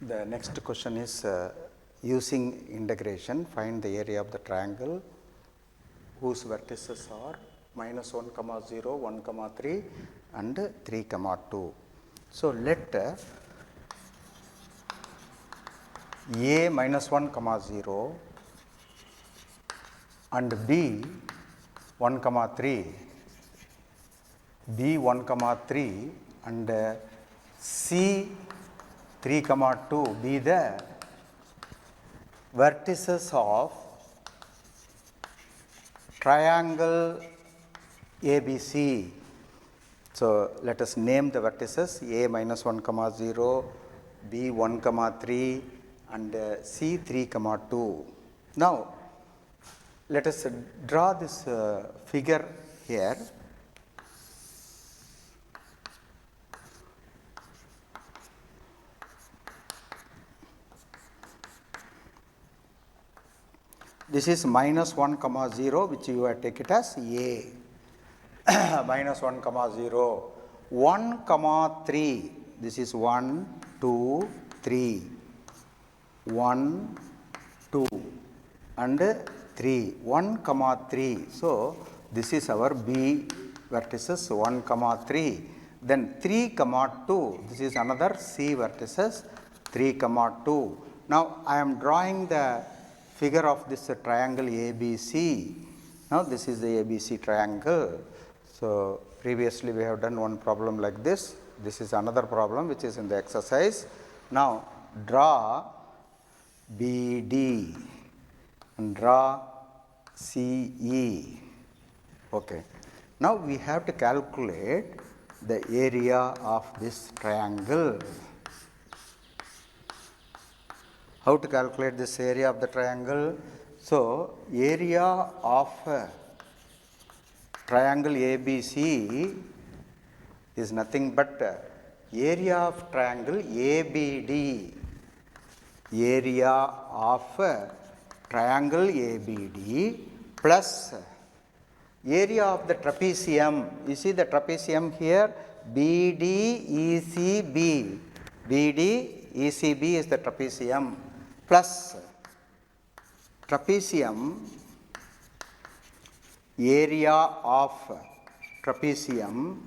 The next question is using integration, find the area of the triangle whose vertices are minus 1, 0, 1, 3 and 3, 2. So, let A minus 1, 0 and B 1, 3, B 1, 3 and C 3, 2 be the vertices of triangle ABC. So, let us name the vertices A minus 1, 0, B 1, 3 and C 3, 2. Now, let us draw this figure here. This is minus 1, 0 which you have take it as A. Minus 1, 0, 1, 3, this is 1, 2, 3, 1, 2 and 3, 1, 3. So, this is our B vertices 1, 3. Then 3, 2, this is another C vertices 3, 2. Now, I am drawing the figure of this triangle ABC. Now, this is the ABC triangle. So, previously we have done one problem like this. This is another problem which is in the exercise. Now, draw BD and draw CE. Okay. Now, we have to calculate the area of this triangle. How to calculate this area of the triangle? So, area of triangle ABC is nothing but area of triangle ABD. Area of triangle ABD plus area of the trapezium. You see the trapezium here, BDECB. BDECB is the trapezium plus trapezium, area of trapezium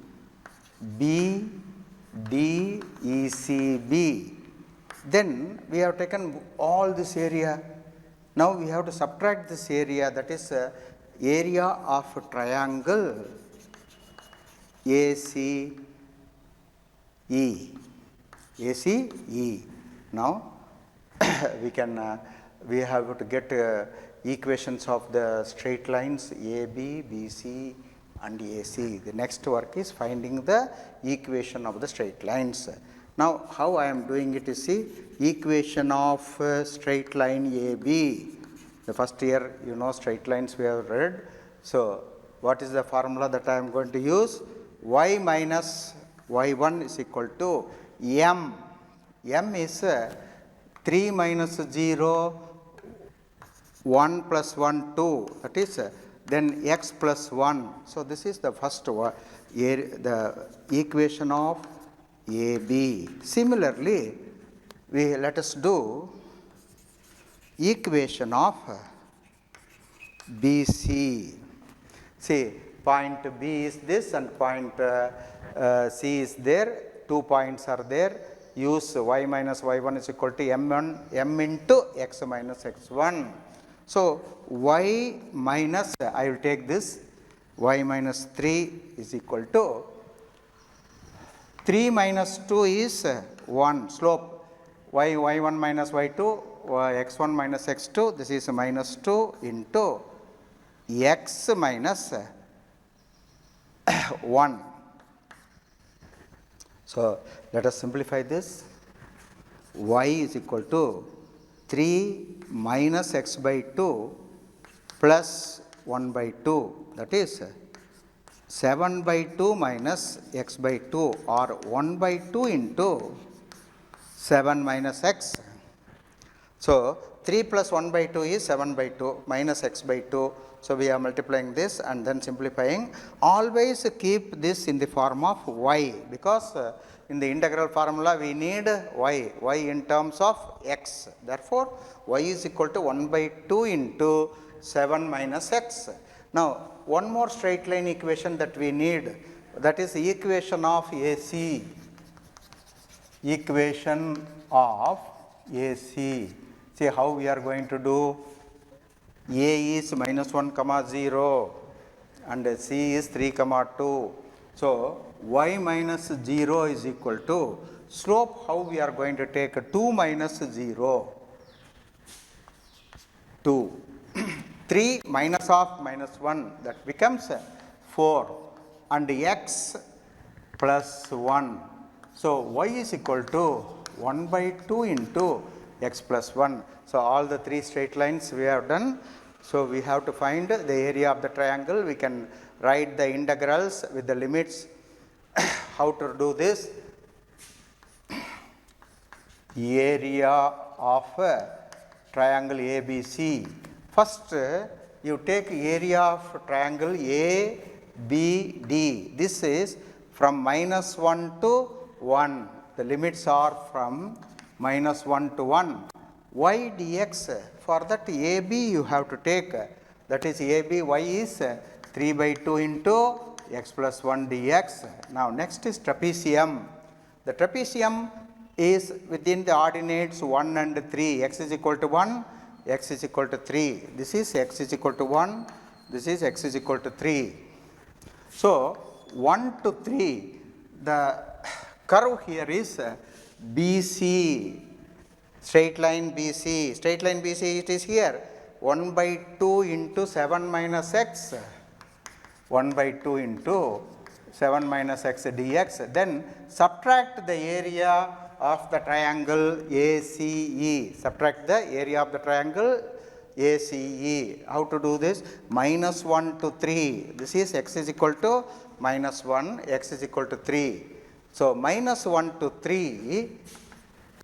BDECB. Then we have taken all this area. Now we have to subtract this area, that is area of triangle ACE. ACE. Now we have to get equations of the straight lines AB, BC and AC. The next work is finding the equation of the straight lines. Now, how I am doing it is, see, equation of straight line AB. The first year, you know, straight lines we have read. So, what is the formula that I am going to use? Y minus y1 is equal to m. M is 3 minus 0, 1 plus 1, 2. That is then x plus 1. So, this is the first one, the equation of AB. Similarly, let us do equation of BC. See, point B is this and point C is there. 2 points are there. Use y minus y1 is equal to m into x minus x1. So, y minus, I will take this, y minus 3 is equal to 3 minus 2 is 1, slope, y1 minus y2, x1 minus x2, this is minus 2 into x minus 1. So, let us simplify this. Y is equal to 3 minus x by 2 plus 1 by 2, that is 7 by 2 minus x by 2 or 1 by 2 into 7 minus x. So, 3 plus 1 by 2 is 7 by 2 minus x by 2. So, we are multiplying this and then simplifying. Always keep this in the form of y, because in the integral formula we need y in terms of x. Therefore, y is equal to 1 by 2 into 7 minus x. Now, one more straight line equation that we need, that is the equation of AC. Equation of AC. See how we are going to do. A is minus 1 comma 0 and C is 3 comma 2. So, y minus 0 is equal to slope. How we are going to take 2 minus 0, 2. 3 minus of minus 1, that becomes 4, and x plus 1. So, y is equal to 1 by 2 into x plus 1. So, all the three straight lines we have done. So, we have to find the area of the triangle. We can write the integrals with the limits. How to do this? Area of triangle ABC. First, you take area of triangle ABD. This is from minus 1 to 1. The limits are from minus 1 to 1. Y dx, for that AB you have to take, that is AB, y is 3 by 2 into x plus 1 dx. Now, next is trapezium. The trapezium is within the ordinates 1 and 3, x is equal to 1, x is equal to 3. This is x is equal to 1, this is x is equal to 3. So, 1 to 3, the curve here is BC, straight line BC. Straight line BC, it is here 1 by 2 into 7 minus x, 1 by 2 into 7 minus x dx. Then subtract the area of the triangle ACE. Subtract the area of the triangle ACE. How to do this? Minus 1 to 3. This is x is equal to minus 1, x is equal to 3. So, minus 1 to 3,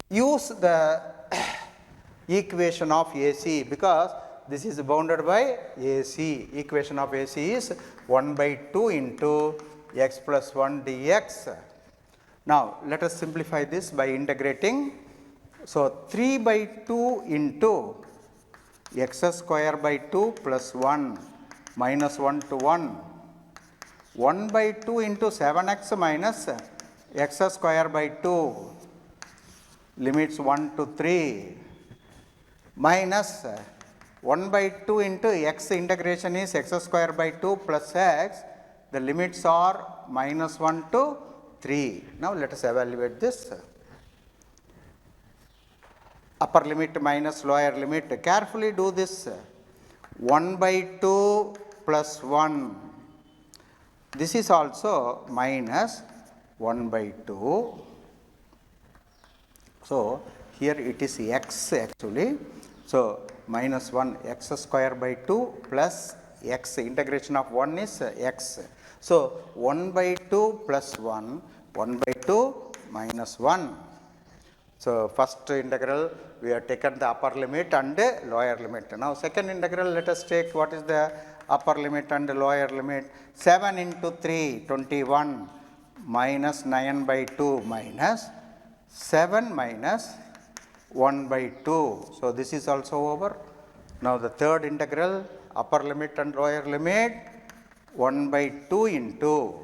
use the equation of AC, because this is bounded by AC. Equation of AC is 1 by 2 into x plus 1 dx. Now, let us simplify this by integrating. So, 3 by 2 into x square by 2 plus 1 minus 1 to 1. 1 by 2 into 7x minus x square by 2, limits 1 to 3, minus 1 by 2 into x integration is x square by 2 plus x, the limits are minus 1 to 3. Now, let us evaluate this. Upper limit minus lower limit. Carefully do this. 1 by 2 plus 1. This is also minus 1 by 2. So, here it is x actually. So, minus 1 x square by 2 plus x, integration of 1 is x. So, 1 by 2 plus 1, 1 by 2 minus 1. So, first integral we have taken the upper limit and lower limit. Now, second integral, let us take what is the upper limit and lower limit. 7 into 3, 21 minus 9 by 2 minus 7 minus 1 by 2. So, this is also over. Now, the third integral, upper limit and lower limit, 1 by 2 into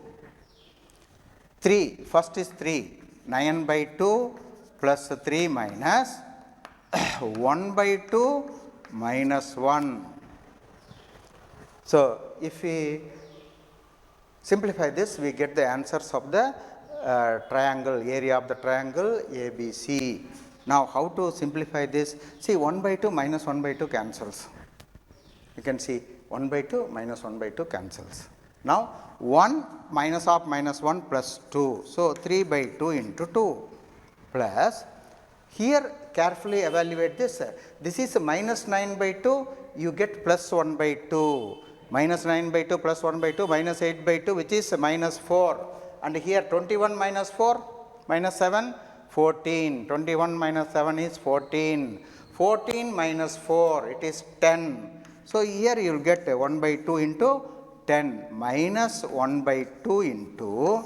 3. First is 3, 9 by 2 plus 3 minus 1 by 2 minus 1. So, if we simplify this, we get the answers of the triangle, area of the triangle ABC. Now, how to simplify this? See, 1 by 2 minus 1 by 2 cancels. You can see 1 by 2 minus 1 by 2 cancels. Now, 1 minus of minus 1 plus 2. So, 3 by 2 into 2 plus, here carefully evaluate this. This is minus 9 by 2, you get plus 1 by 2. Minus 9 by 2 plus 1 by 2 minus 8 by 2, which is minus 4. And here 21 minus 4 minus 7, 14. 21 minus 7 is 14. 14 minus 4, it is 10. So here you will get 1 by 2 into 10 minus 1 by 2 into,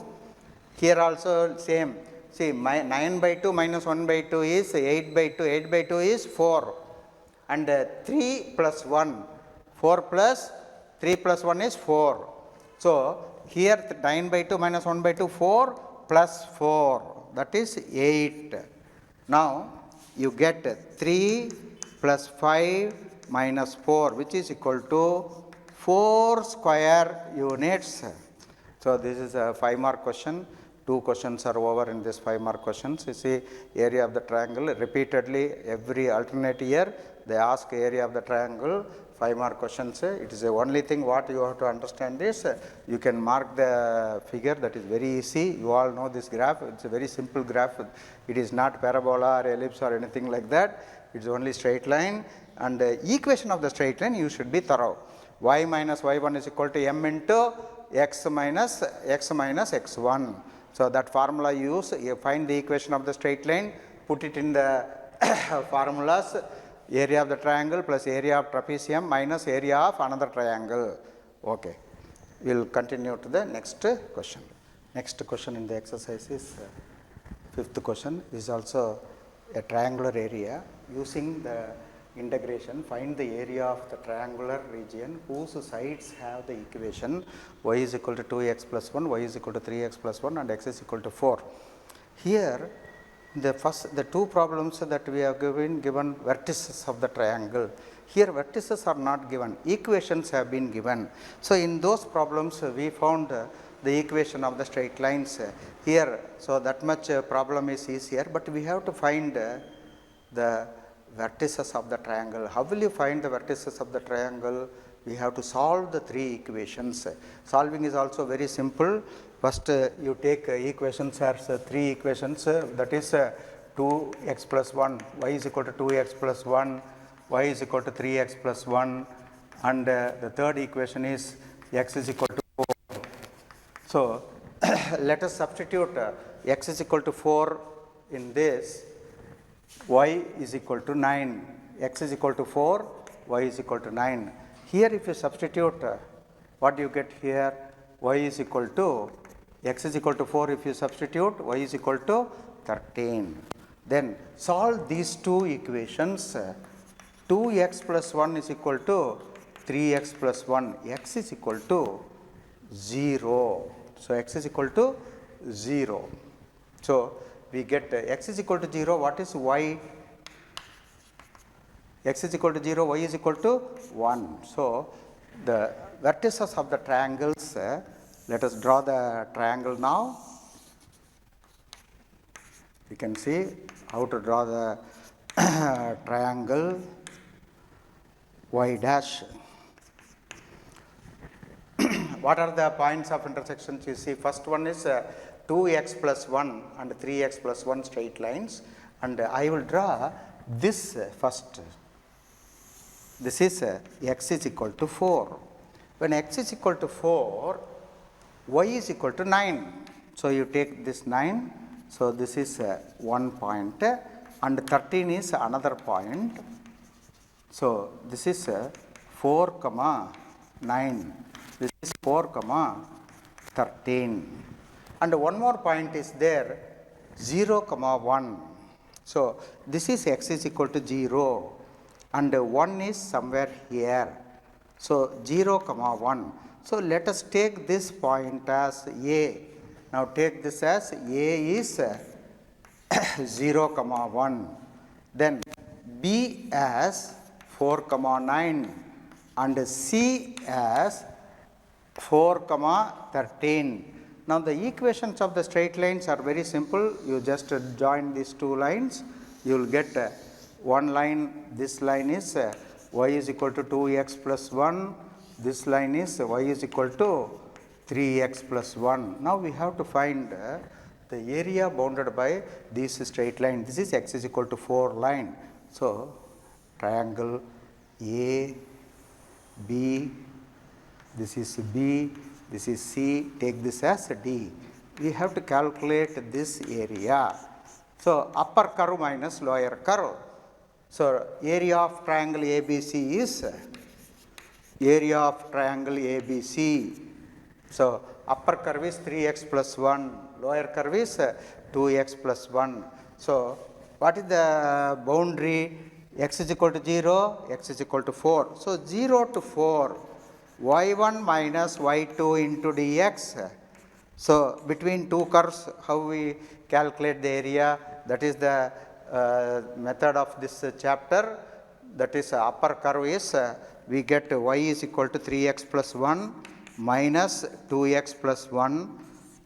here also same. See, 9 by 2 minus 1 by 2 is 8 by 2, 8 by 2 is 4. And 3 plus 1, 4 plus 3 plus 1 is 4. So here 9 by 2 minus 1 by 2, 4 plus 4, that is 8. Now you get 3 plus 5 minus 4, which is equal to 4 square units. So this is a 5-mark question. 2 questions are over in this 5-mark questions. You see area of the triangle repeatedly every alternate year they ask area of the triangle, 5-mark questions. It is the only thing what you have to understand is you can mark the figure, that is very easy. You all know this graph, it's a very simple graph. It is not parabola or ellipse or anything like that. It's only straight line, and equation of the straight line you should be thorough. Y minus y1 is equal to m into x minus x1. So that formula you use, you find the equation of the straight line, put it in the formulas, area of the triangle plus area of trapezium minus area of another triangle. Okay. We will continue to the next question. Next question in the exercise is 5th question, is also a triangular area. Using the integration, find the area of the triangular region whose sides have the equation y is equal to 2x plus 1, y is equal to 3x plus 1 and x is equal to 4. Here the two problems that we have given vertices of the triangle. Here vertices are not given, equations have been given. So in those problems we found the equation of the straight lines here. So that much problem is easier, but we have to find the vertices of the triangle. How will you find the vertices of the triangle? We have to solve the 3 equations. Solving is also very simple. First you take equations as 3 equations, that is 2x plus 1, y is equal to 2x plus 1, y is equal to 3x plus 1, and the third equation is x is equal to 4. So let us substitute x is equal to 4 in this, y is equal to 9, x is equal to 4, y is equal to 9. Here if you substitute, what do you get here? Y is equal to, x is equal to 4, if you substitute, y is equal to 13. Then solve these 2 equations. 2x plus 1 is equal to 3x plus 1, x is equal to 0. So x is equal to 0. So we get x is equal to 0, what is y? X is equal to 0, y is equal to 1. So the vertices of the triangles, let us draw the triangle now. You can see how to draw the triangle y dash. What are the points of intersections? You see, first one is 2x plus 1 and 3x plus 1 straight lines, and I will draw this first. This is x is equal to 4. When x is equal to 4, y is equal to 9. So you take this 9. So this is 1 point, and 13 is another point. So this is 4 comma 9. This is 4 comma 13. And one more point is there, 0 comma 1. So this is x is equal to 0, and 1 is somewhere here. So 0 comma 1. So let us take this point as A. Now take this as A is 0 comma 1. Then B as 4 comma 9 and C as 4 comma 13. Now the equations of the straight lines are very simple. You just join these 2 lines. You will get one line. This line is y is equal to 2x plus 1. This line is y is equal to 3x plus 1. Now we have to find the area bounded by this straight line. This is x is equal to 4 line. So triangle A, B, this is B, this is C, take this as D. We have to calculate this area. So upper curve minus lower curve. So area of triangle ABC is area of triangle ABC. So upper curve is 3x plus 1, lower curve is 2x plus 1. So what is the boundary? X is equal to 0, x is equal to 4. So 0 to 4, y1 minus y2 into dx. So between two curves, how we calculate the area? That is the method of this chapter. That is upper curve is we get y is equal to 3x plus 1 minus 2x plus 1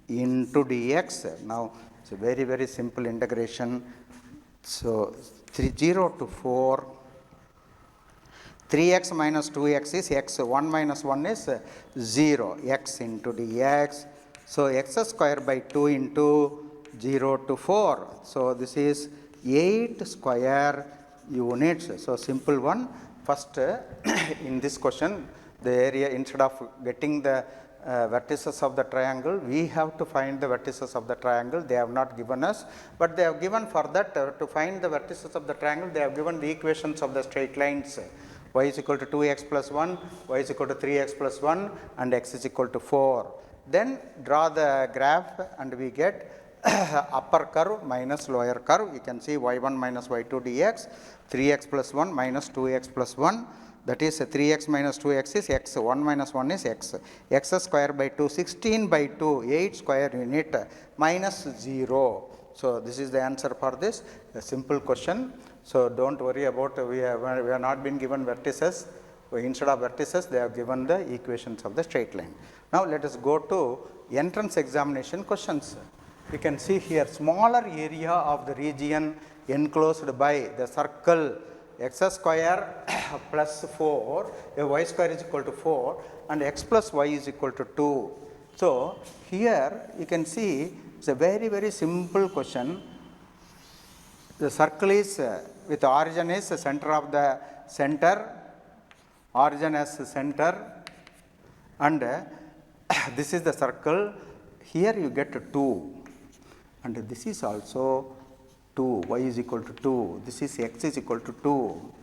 into dx. Now it's a very, very simple integration. So 0 to 4, 3x minus 2x is x, 1 minus 1 is 0, x into dx. So x square by 2 into 0 to 4. So this is 8 square units. So simple one. First in this question, the area, instead of getting the vertices of the triangle, we have to find the vertices of the triangle. They have not given us, but they have given for that to find the vertices of the triangle, they have given the equations of the straight lines. Y is equal to 2x plus 1, y is equal to 3x plus 1, and x is equal to 4. Then draw the graph and we get upper curve minus lower curve. You can see y1 minus y2 dx, 3x plus 1 minus 2x plus 1. That is 3x minus 2x is x, 1 minus 1 is x. X square by 2, 16 by 2, 8 square unit minus 0. So this is the answer for this, a simple question. So don't worry about, we have not been given vertices. Instead of vertices, they have given the equations of the straight line. Now let us go to entrance examination questions. You can see here smaller area of the region enclosed by the circle x square plus 4, y square is equal to 4, and x plus y is equal to 2. So here you can see it's a very, very simple question. The circle is with origin is the center of the center, origin as center, and this is the circle. Here you get 2, and this is also 2, y is equal to 2, this is x is equal to 2.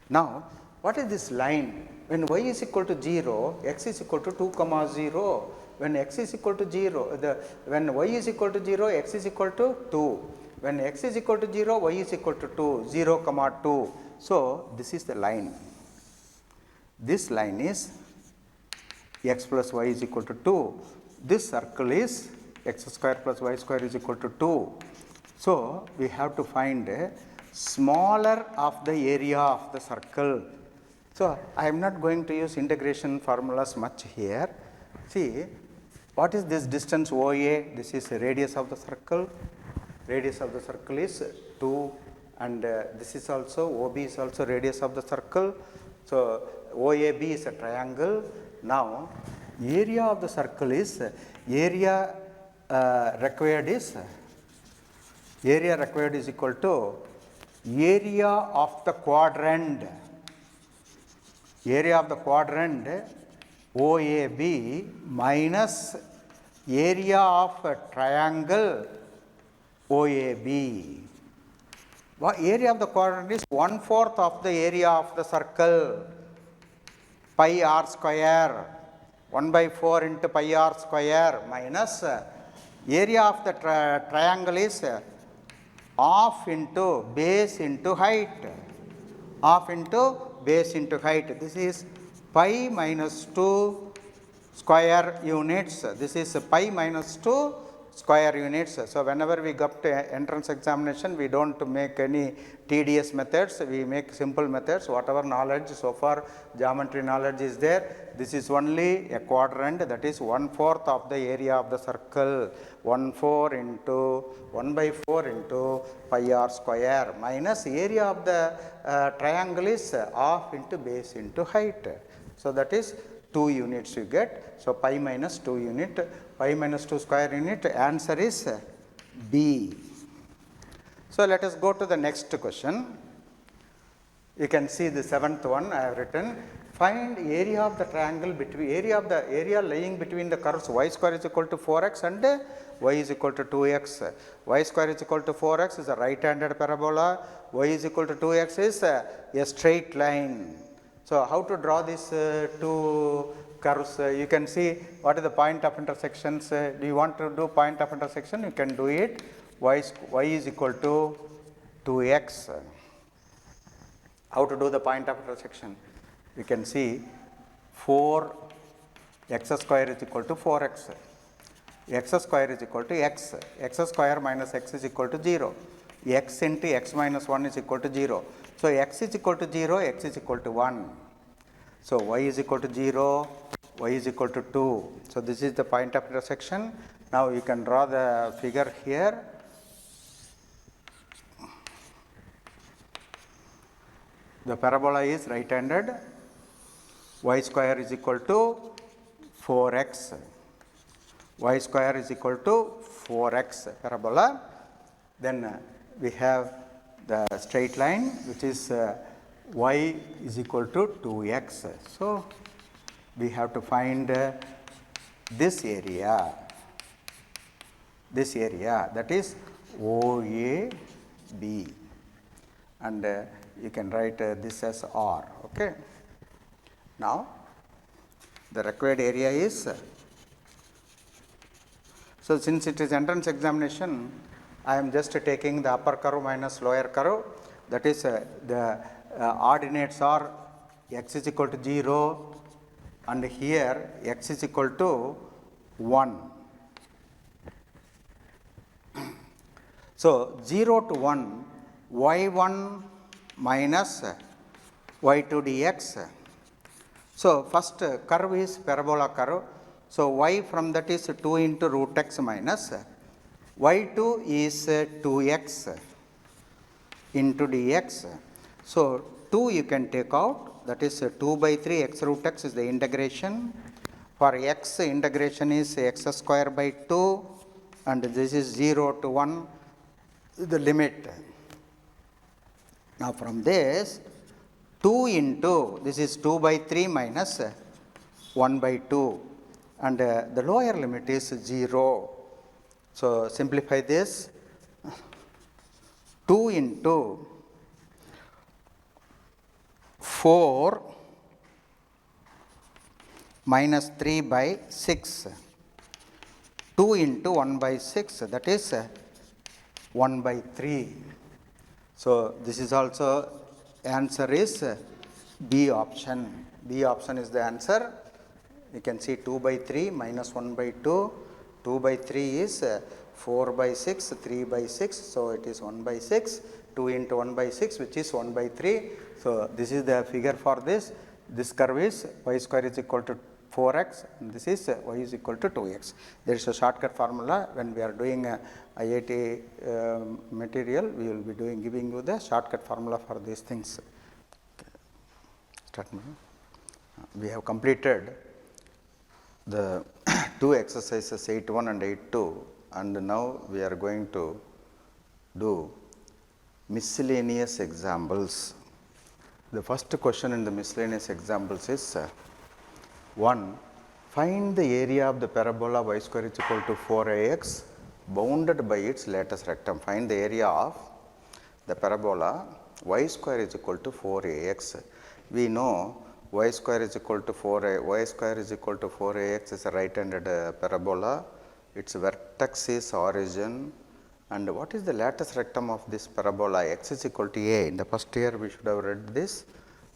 Now what is this line? When y is equal to 0, x is equal to 2 comma 0. When x is equal to 0, when y is equal to 0, x is equal to 2. When x is equal to 0, y is equal to 2, 0 comma 2. So this is the line. This line is x plus y is equal to 2. This circle is x square plus y square is equal to 2. So we have to find smaller of the area of the circle. So I am not going to use integration formulas much here. See, what is this distance OA? This is the radius of the circle. Radius of the circle is 2, and this is also, OB is also radius of the circle. So OAB is a triangle. Now area of the circle is area required is equal to area of the quadrant. Area of the quadrant OAB minus area of a triangle OAB. Area of the quadrant is 1/4 of the area of the circle, pi r square, 1/4 into pi r square, minus area of the triangle is half into base into height, half into base into height. This is pi minus 2 square units. This is pi minus 2 square units. So whenever we go to entrance examination, we don't make any tedious methods, we make simple methods. Whatever knowledge so far, geometry knowledge is there, this is only a quadrant, that is 1/4 of the area of the circle, 1/4 into 1/4 into pi r square, minus area of the triangle is half into base into height. So that is 2 units you get. So pi minus 2 unit, pi minus 2 square unit, answer is B. So let us go to the next question. You can see the 7th one I have written. find area of the triangle between area lying between the curves y square is equal to 4x and y is equal to 2x. Y square is equal to 4x is a right-handed parabola, y is equal to 2x is a straight line. So, how to draw these two curves? You can see what is the point of intersections. Do you want to do point of intersection? You can do it. Y is equal to 2x. How to do the point of intersection? You can see 4x square is equal to 4x, x square is equal to x square minus x is equal to 0, x into x minus 1 is equal to 0. So, x is equal to 0, x is equal to 1. So, y is equal to 0, y is equal to 2. So, this is the point of intersection. Now, you can draw the figure here. The parabola is right-handed, y square is equal to 4x, y square is equal to 4x parabola. Then we have the straight line which is y is equal to 2x. So, we have to find this area that is OAB, and you can write this as R. Okay. Now, the required area is, so since it is entrance examination, I am just taking the upper curve minus lower curve, that is the ordinates are x is equal to 0 and here x is equal to 1. So, 0 to 1 y1 minus y2 dx. So, first curve is parabola curve. So, y from that is 2 into root x minus y2 is 2x into dx. So, 2 you can take out, that is 2 by 3 x root x is the integration. For x, integration is x square by 2 and this is 0 to 1 the limit. Now, from this 2 into this is 2 by 3 minus 1 by 2 and the lower limit is 0. So, simplify this, 2 into 4 minus 3 by 6, 2 into 1 by 6, that is 1 by 3. So, this is also answer is B option. B option is the answer. You can see 2 by 3 minus 1 by 2, 2 by 3 is 4 by 6, 3 by 6. So, it is 1 by 6, 2 into 1 by 6 which is 1 by 3. So, this is the figure for this. This curve is y square is equal to 4x and this is y is equal to 2x. There is a shortcut formula when we are doing IIT material, we will be giving you the shortcut formula for these things. Okay. Start now. We have completed the two exercises 8.1 and 8.2 and now we are going to do miscellaneous examples. The first question in the miscellaneous examples is 1. Find the area of the parabola y square is equal to 4ax bounded by its lattice rectum. Find the area of the parabola y square is equal to 4ax. We know y square is equal to 4ax is a right-handed parabola. Its vertex is origin. And what is the lattice rectum of this parabola? X is equal to a. In the first year we should have read this.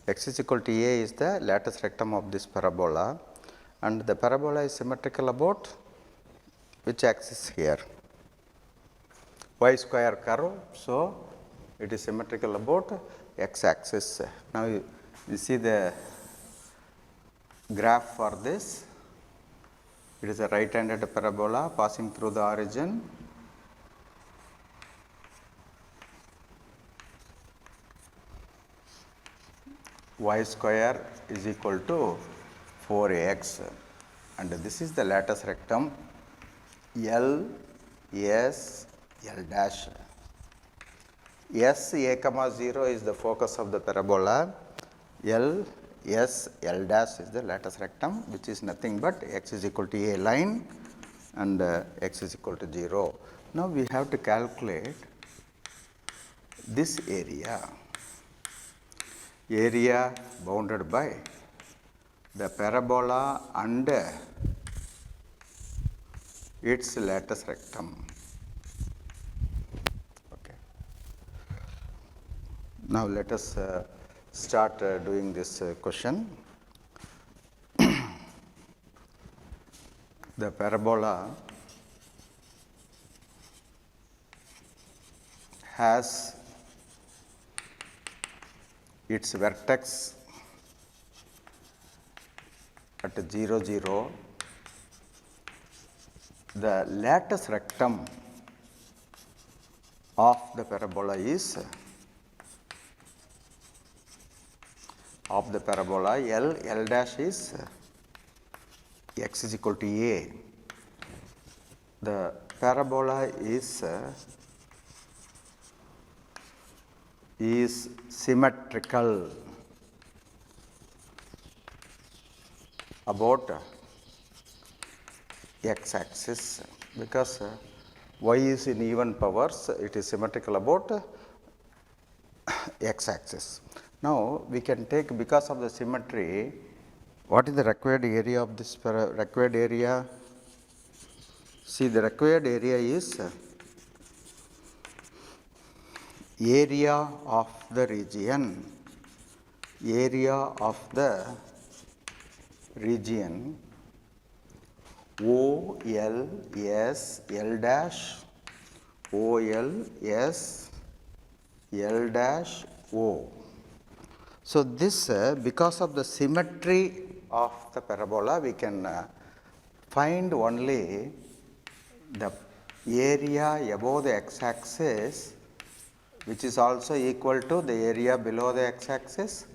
X is equal to a is the lattice rectum of this parabola, and the parabola is symmetrical about which axis here? Y square curve. So, it is symmetrical about x axis. Now, you see the graph for this. It is a right-handed parabola passing through the origin. Y square is equal to 4ax and this is the lattice rectum L, S, L dash. S a comma 0 is the focus of the parabola, L S L dash is the lattice rectum, which is nothing but x is equal to a line and x is equal to 0. Now we have to calculate this area bounded by the parabola and its lattice rectum. Okay. Now let us start doing this question. The parabola has its vertex at 0, 0. The lattice rectum of the parabola is L dash is x is equal to a. The parabola is symmetrical about x axis because y is in even powers, it is symmetrical about x axis. Now we can take, because of the symmetry, what is the required area of this required area? See, the required area is area of the region O L S L dash O L S L dash O. So this because of the symmetry of the parabola, we can find only the area above the x-axis, which is also equal to the area below the x-axis.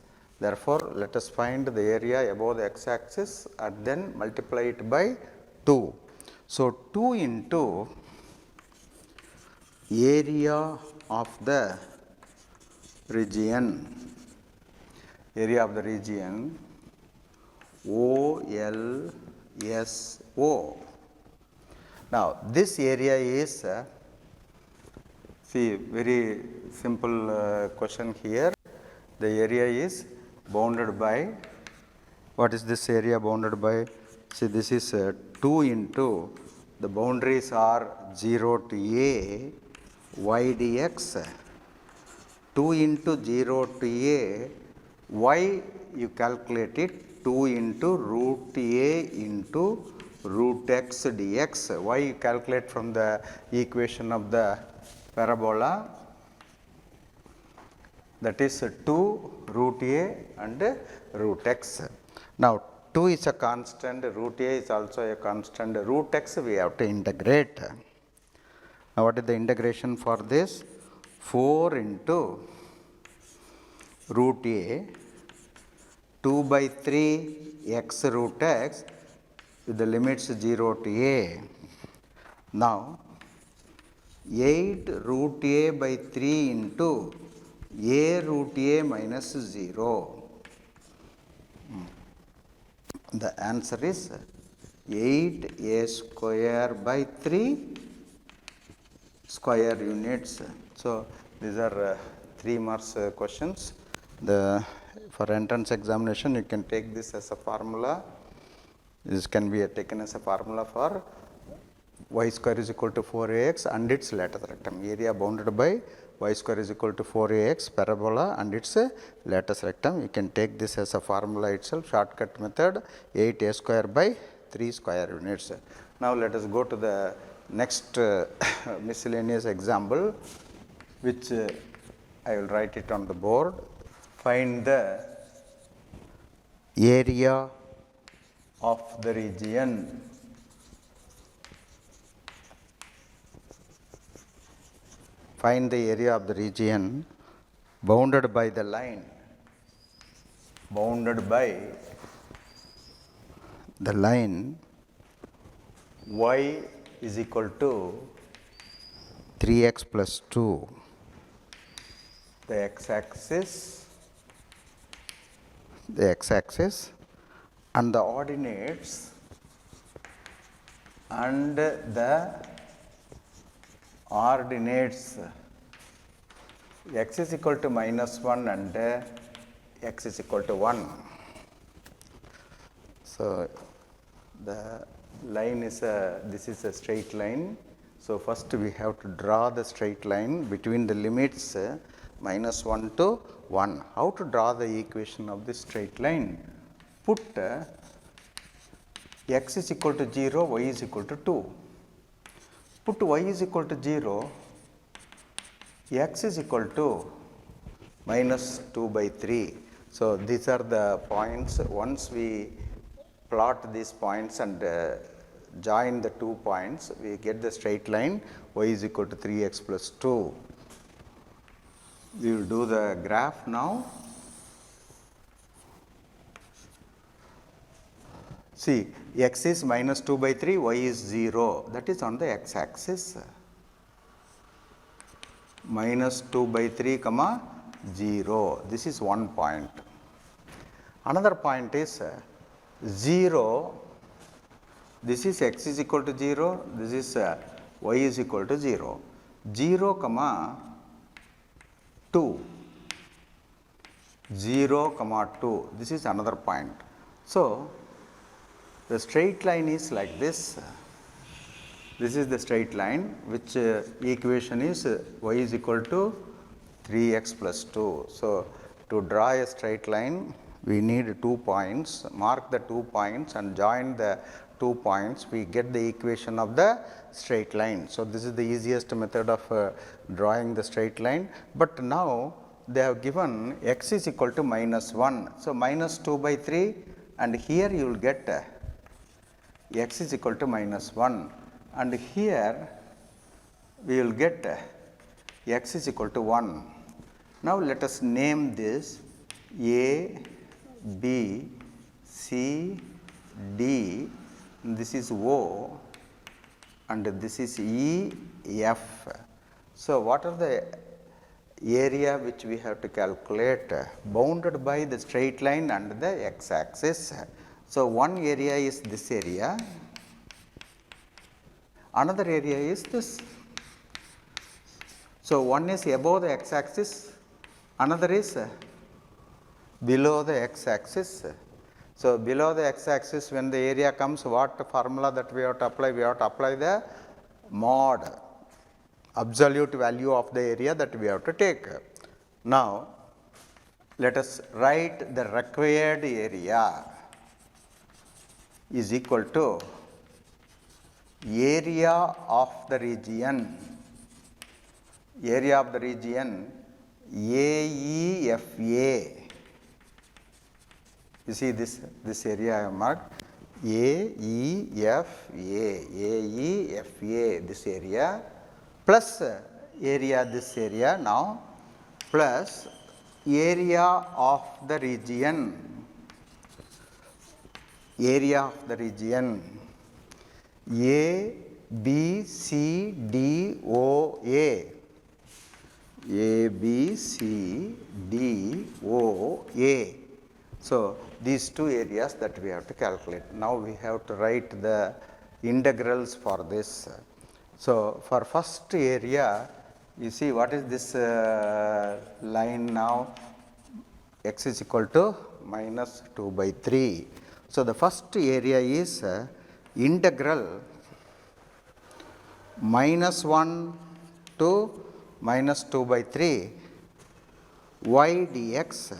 Therefore, let us find the area above the x-axis and then multiply it by 2. So 2 into area of the region OLSO. Now this area is see, very simple question here. The area is bounded by, what is this area bounded by? See, this is 2 into, the boundaries are 0 to a y dx, 2 into 0 to a y, you calculate it, 2 into root a into root x dx. Y you calculate from the equation of the parabola, that is 2 root a and root x. Now 2 is a constant, root a is also a constant, root x we have to integrate. Now what is the integration for this? 4 into root a, 2 by 3 x root x with the limits 0 to a. Now 8 root a by 3 into a root a minus 0. The answer is 8a square by 3 square units. So these are 3 marks questions. For entrance examination, you can take this as a formula. This can be taken as a formula for y square is equal to 4ax and its lattice rectum. Area bounded by y square is equal to 4ax parabola and its lattice rectum. You can take this as a formula itself, shortcut method, 8a square by 3 square units. Now let us go to the next miscellaneous example, which I will write it on the board. Find the area of the region bounded by the line y is equal to 3x plus 2. The x-axis the x-axis, and the ordinates x is equal to minus 1 and x is equal to 1. So, the line is this is a straight line. So, first we have to draw the straight line between the limits minus 1 to 1. How to draw the equation of this straight line? Put x is equal to 0, y is equal to 2. Put y is equal to 0, x is equal to minus 2 by 3. So, these are the points. Once we plot these points and join the 2 points, we get the straight line y is equal to 3x plus 2. We will do the graph now. See, x is minus 2 by 3, y is 0, that is on the x-axis. Minus 2 by 3 comma 0, this is one point. Another point is 0, this is x is equal to 0, this is y is equal to 0. 0 comma 2, 0 comma 2, this is another point. So, the straight line is like this. This is the straight line, which equation is y is equal to 3x plus 2. So, to draw a straight line, we need 2 points. Mark the 2 points and join the 2 points. We get the equation of the straight line. So, this is the easiest method of drawing the straight line. But now, they have given x is equal to minus 1. So, minus 2 by 3, and here you will get x is equal to minus 1, and here we will get x is equal to 1. Now, let us name this A, B, C, D, this is O, and this is E, F. So, what are the area which we have to calculate? Bounded by the straight line and the x-axis. So, one area is this area, another area is this. So, one is above the x-axis, another is below the x-axis. So, below the x-axis, when the area comes, what formula that we have to apply? We have to apply the mod, absolute value of the area that we have to take. Now, let us write the required area is equal to area of the region AEFA. You see this area I have marked AEFA, this area, plus area this area now, plus area of the region A, B, C, D, O, A. A, B, C, D, O, A. So, these two areas that we have to calculate. Now, we have to write the integrals for this. So, for first area, you see what is this line now? X is equal to minus 2 by 3. So, the first area is integral minus 1 to minus 2 by 3 y dx.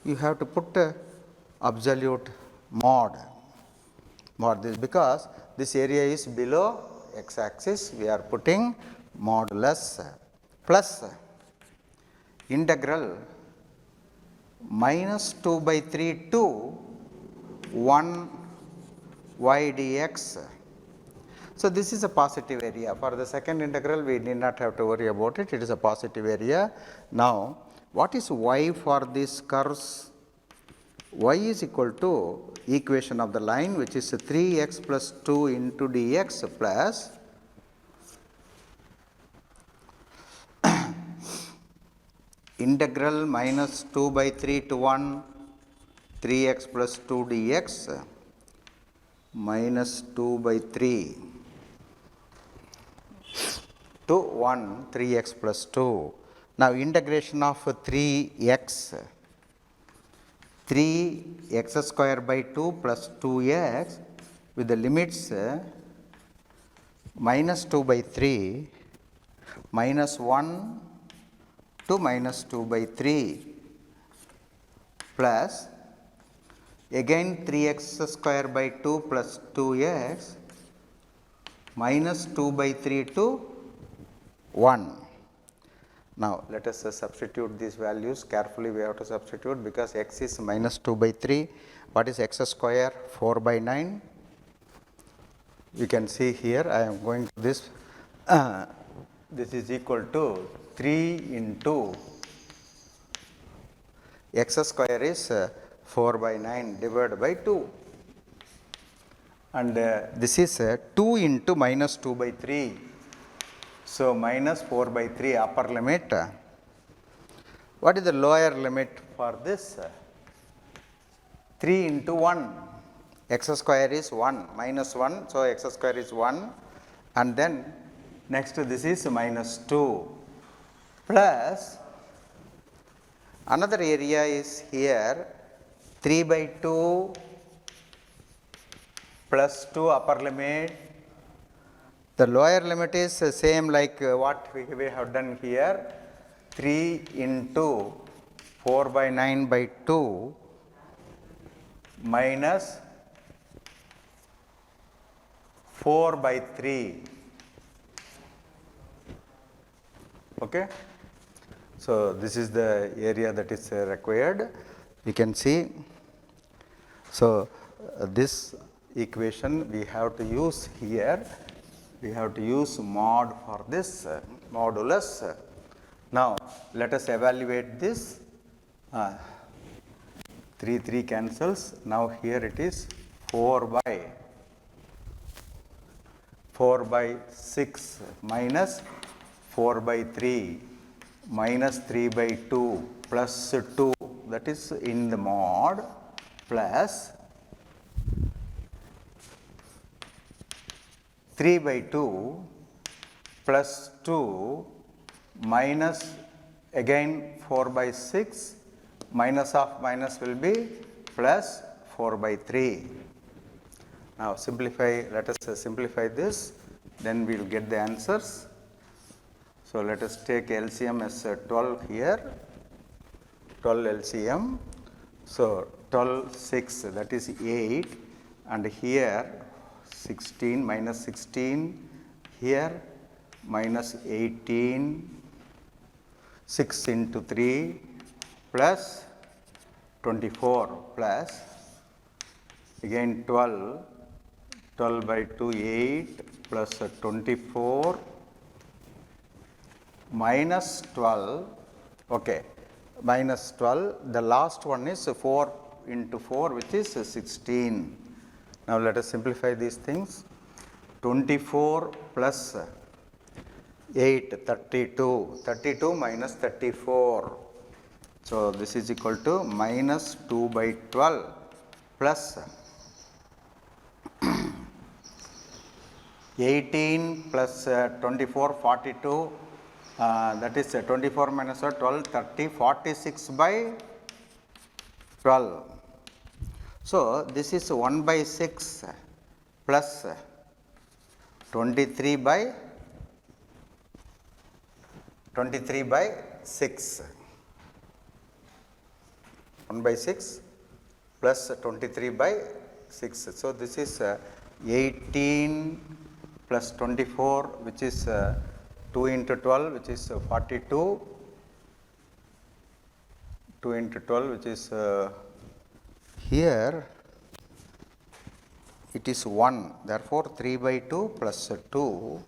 You have to put absolute mod this, because this area is below x-axis, we are putting modulus, plus integral minus 2 by 3 to 1 y dx. So, this is a positive area. For the second integral, we need not have to worry about it. It is a positive area. Now, what is y for these curves? Y is equal to equation of the line, which is 3x plus 2 into dx plus integral minus 2 by 3 to 1 3x plus 2 dx minus 2 by 3 to 1 3x plus 2. Now integration of 3x 3x square by 2 plus 2x with the limits minus 2 by 3 minus 1 to minus 2 by 3 plus again 3x square by 2 plus 2x minus 2 by 3 to 1. Now, let us substitute these values carefully. We have to substitute because x is minus 2 by 3. What is x square? 4 by 9. You can see here I am going to this. This is equal to 3 into x square is 4 by 9 divided by 2. And this is 2 into minus 2 by 3. So, minus 4 by 3 upper limit. What is the lower limit for this? 3 into 1. X square is 1 minus 1. So, x square is 1 and then next this is minus 2 plus another area is here 3 by 2 plus 2 upper limit. The lower limit is same like what we have done here, 3 into 4 by 9 by 2 minus 4 by 3. Okay. So, this is the area that is required. You can see. So, this equation we have to use here. We have to use mod for this modulus. Now, let us evaluate this. 3 cancels. Now, here it is 4 by 6 minus 4 by 3 minus 3 by 2 plus 2, that is in the mod, plus 3 by 2 plus 2 minus again 4 by 6 minus of minus will be plus 4 by 3. Now simplify, let us simplify this, then we will get the answers. So let us take LCM as 12 here, 12 LCM. So 12 6, that is 8, and here 16 minus 16, here minus 18, 6 into 3 plus 24 plus again 12, 12 by 2 8 plus 24 minus 12, okay, minus 12, the last one is 4 into 4 which is 16. Now let us simplify these things. 24 plus 8, 32, 32 minus 34. So this is equal to minus 2 by 12 plus 18 plus 24, 42. That is 24 minus 12, 30, 46 by 12. So, this is 1 by 6 plus 23 by 6. 1 by 6 plus 23 by 6. So, this is 18 plus 24 which is 2 into 12 which is 42, 2 into 12 which is here it is 1, therefore 3 by 2 plus 2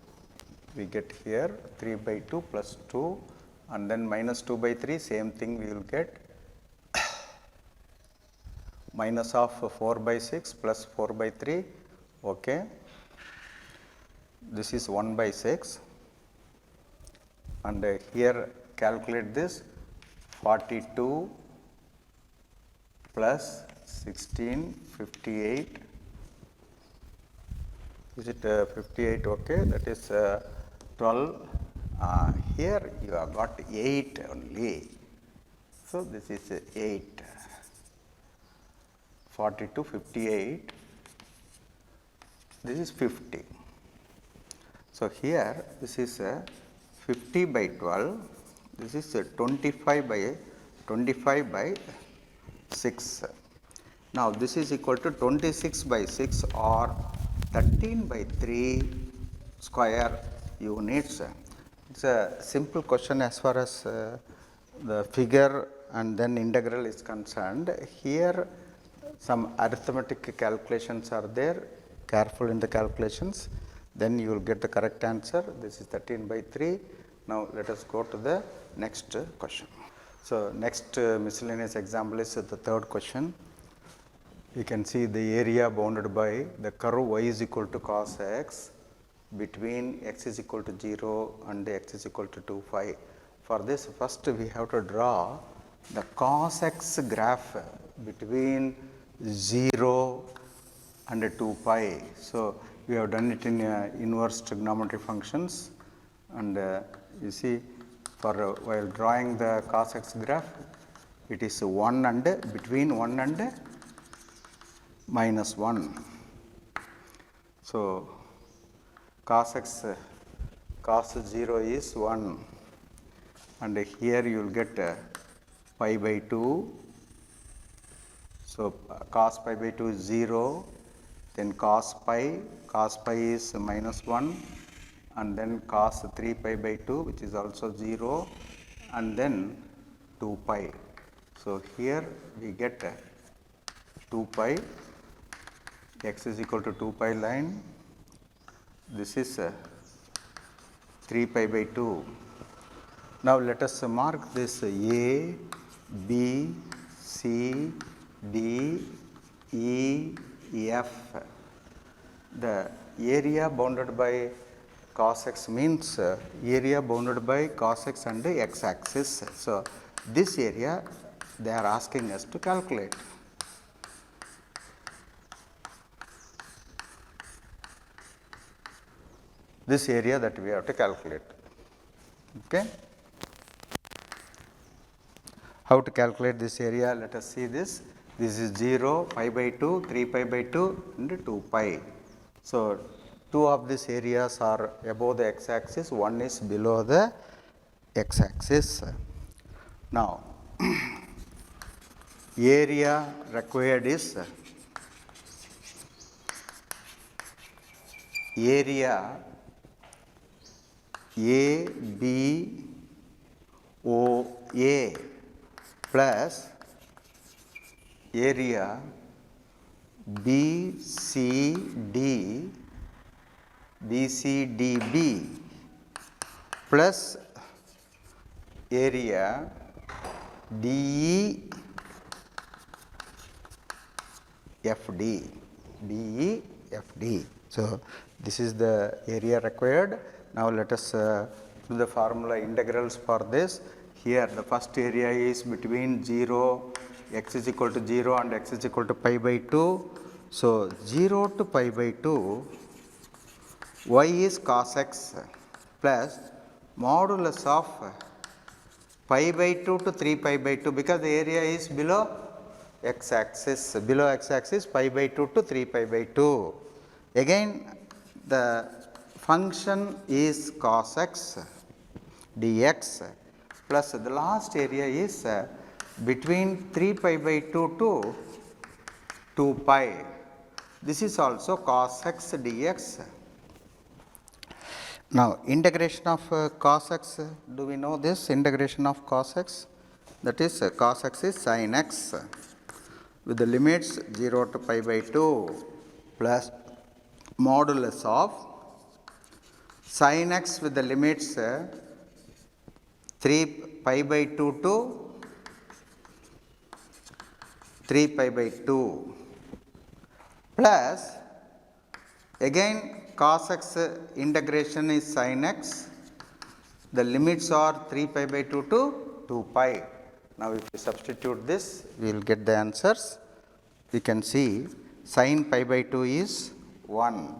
we get here 3 by 2 plus 2 and then minus 2 by 3, same thing we will get minus of 4 by 6 plus 4 by 3, okay. This is 1 by 6 and here calculate this 42 plus 16, 58. Is it 58? Okay, that is 12. Here you have got 8 only. So this is 8. 40 to 58. This is 50. So here this is 50 by 12. This is 25 by 6. Now this is equal to 26 by 6 or 13 by 3 square units. It's a simple question as far as the figure and then integral is concerned. Here some arithmetic calculations are there. Careful in the calculations, then you will get the correct answer. This is 13 by 3. Now let us go to the next question. So next miscellaneous example is the third question. You can see the area bounded by the curve y is equal to cos x between x is equal to 0 and x is equal to 2 pi. For this, first we have to draw the cos x graph between 0 and 2 pi. So we have done it in inverse trigonometry functions, and you see for while drawing the cos x graph, it is 1 and between 1 and minus 1. So cos x cos 0 is 1, and here you will get pi by 2. So cos pi by 2 is 0, then cos pi is minus 1, and then cos 3 pi by 2, which is also 0, and then 2 pi. So here we get 2 pi, x is equal to 2 pi line. This is 3 pi by 2. Now let us mark this A, B, C, D, E, F. The area bounded by cos x means area bounded by cos x and x axis. So this area they are asking us to calculate. This area that we have to calculate. Okay. How to calculate this area? Let us see this. This is 0, pi by 2, 3 pi by 2 and 2 pi. So two of these areas are above the x axis, one is below the x axis. Now area required is area ABOA plus area BCDB plus area DEFD. So this is the area required. Now let us do the formula integrals for this. Here the first area is between 0, x is equal to 0 and x is equal to pi by 2. So 0 to pi by 2, y is cos x plus modulus of pi by 2 to 3 pi by 2, because the area is below x axis, pi by 2 to 3 pi by 2. Again the function is cos x dx plus the last area is between 3 pi by 2 to 2 pi. This is also cos x dx. Now integration of cos x, do we know this integration of cos x? That is cos x is sin x with the limits 0 to pi by 2 plus modulus of sin x with the limits 3 pi by 2 to 3 pi by 2 plus again cos x integration is sin x, the limits are 3 pi by 2 to 2 pi. Now if we substitute this, we will get the answers. we can see sin pi by 2 is 1,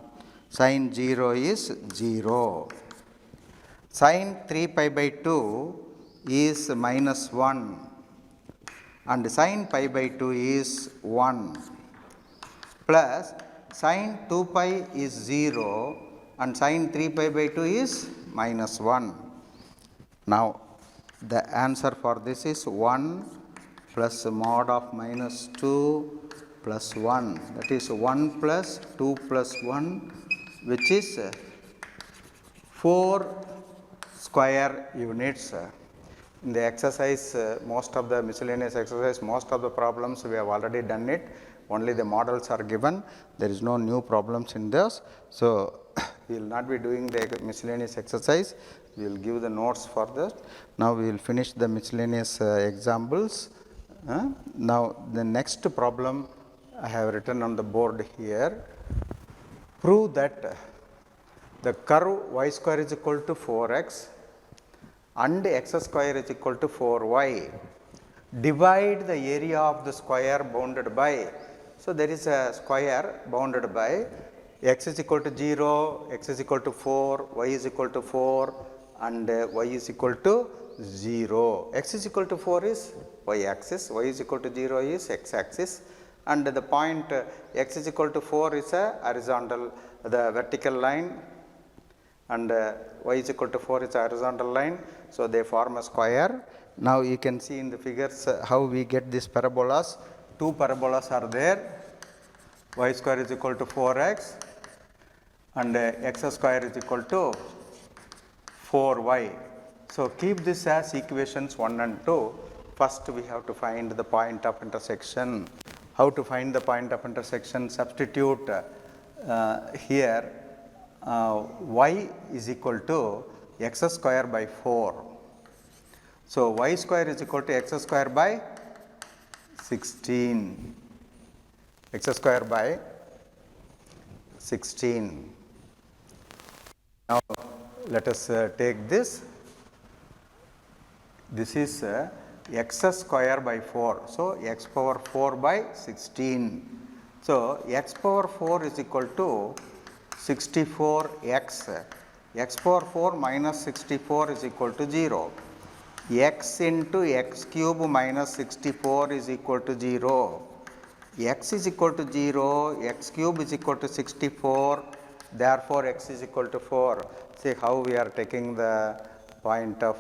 sin 0 is 0, sin 3 pi by 2 is minus 1 and sin pi by 2 is 1 plus sin 2 pi is 0 and sin 3 pi by 2 is minus 1. Now, the answer for this is 1 plus mod of minus 2 plus 1, that is 1 plus 2 plus 1, which is 4 square units. In the exercise, most of the miscellaneous exercise, most of the problems we have already done it, only the models are given, there is no new problems in this. So, we will not be doing the miscellaneous exercise, we will give the notes for that. Now, we will finish the miscellaneous examples. Now, the next problem I have written on the board here. Prove that the curve y square is equal to 4x and x square is equal to 4y. Divide the area of the square bounded by. So, there is a square bounded by x is equal to 0, x is equal to 4, y is equal to 4 and y is equal to 0. X is equal to 4 is y axis, y is equal to 0 is x axis, and the point x is equal to 4 is a horizontal, the vertical line, and y is equal to 4 is a horizontal line. So, they form a square. Now, you can see in the figures how we get these parabolas. Two parabolas are there, y square is equal to 4x and x square is equal to 4y. So, keep this as equations 1 and 2. First, we have to find the point of intersection. How to find the point of intersection? Substitute here y is equal to x square by 4. So, y square is equal to x square by 16, x square by 16. Now, let us take this. This is x square by 4. So, x power 4 by 16. So, x power 4 is equal to 64x. X power 4 minus 64 is equal to 0. X into x cube minus 64 is equal to 0. X is equal to 0, x cube is equal to 64, therefore, x is equal to 4. See how we are taking the point of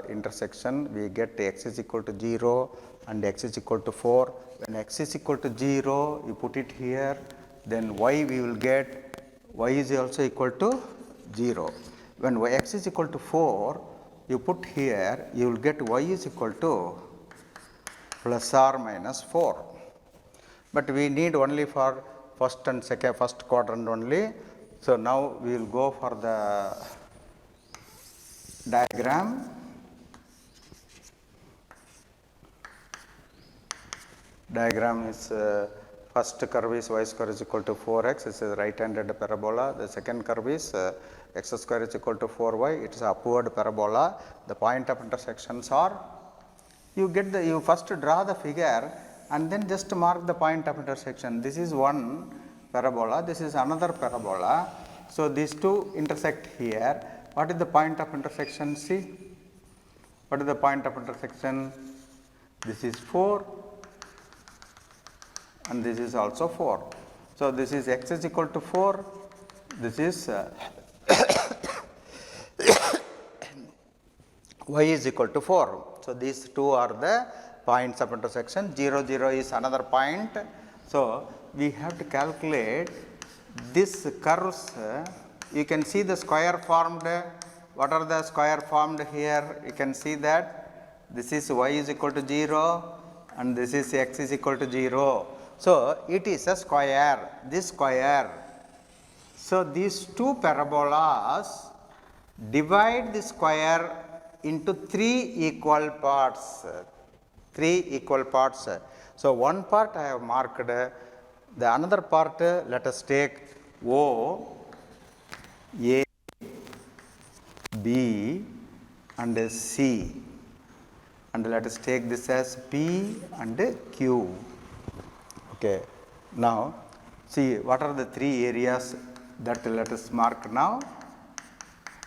intersection. We get x is equal to 0 and x is equal to 4. When x is equal to 0, you put it here, then y we will get y is also equal to 0. When x is equal to 4, you put here, you will get y is equal to plus or minus 4. But we need only for first and second, first quadrant only. So, now we will go for the diagram. Diagram is first curve is y square is equal to 4x, this is right handed parabola. The second curve is x square is equal to 4y, it is upward parabola. The point of intersections are, you get the, you first draw the figure and then just mark the point of intersection. This is one parabola, this is another parabola. So, these two intersect here. What is the point of intersection? See, what is the point of intersection? This is 4 and this is also 4. So, this is x is equal to 4, this is y is equal to 4. So, these two are the points of intersection. 0, 0 is another point. So, we have to calculate this curves. You can see the square formed. What are the square formed here? You can see that this is y is equal to 0 and this is x is equal to 0. So, it is a square, this square. So, these two parabolas divide the square into 3 equal parts. 3 equal parts. So, one part I have marked, the another part let us take O, A, B and C, and let us take this as P and Q. Okay. Okay. Now, see what are the three areas that let us mark now.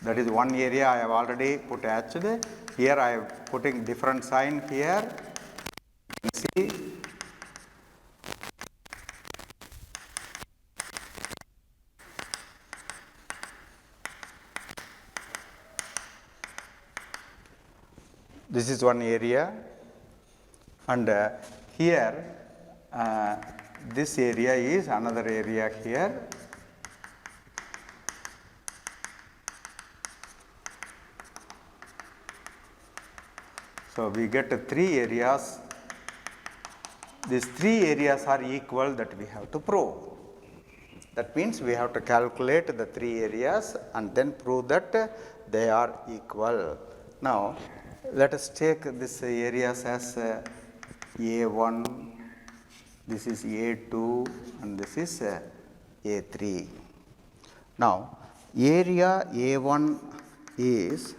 That is one area I have already put hatched. Here I am putting different sign here. See, this is one area, and here this area is another area here. So we get three areas. These three areas are equal that we have to prove. That means we have to calculate the three areas and then prove that they are equal. Now, let us take this areas as A1, this is A2, and this is A3. Now, area A1 is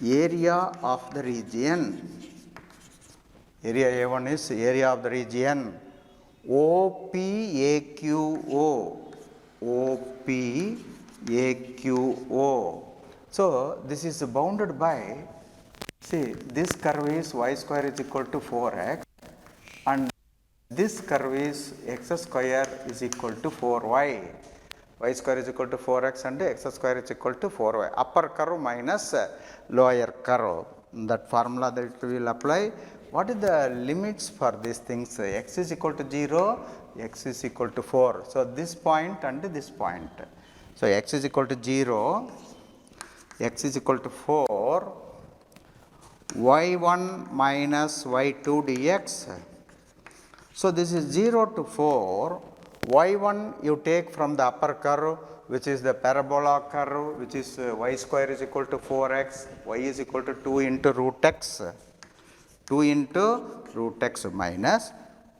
area of the region. Area A1 is area of the region OPAQO. OPAQO. So, this is bounded by, see, this curve is y square is equal to 4x and this curve is x square is equal to 4y. Y square is equal to 4x and x square is equal to 4y. Upper curve minus lower curve. That formula that we will apply. What is the limits for these things? X is equal to 0, x is equal to 4. So, this point and this point. So, x is equal to 0, x is equal to 4, y1 minus y2 dx. So, this is 0 to 4, y1 you take from the upper curve, which is the parabola curve, which is y square is equal to 4x, y is equal to 2 into root x. 2 into root x minus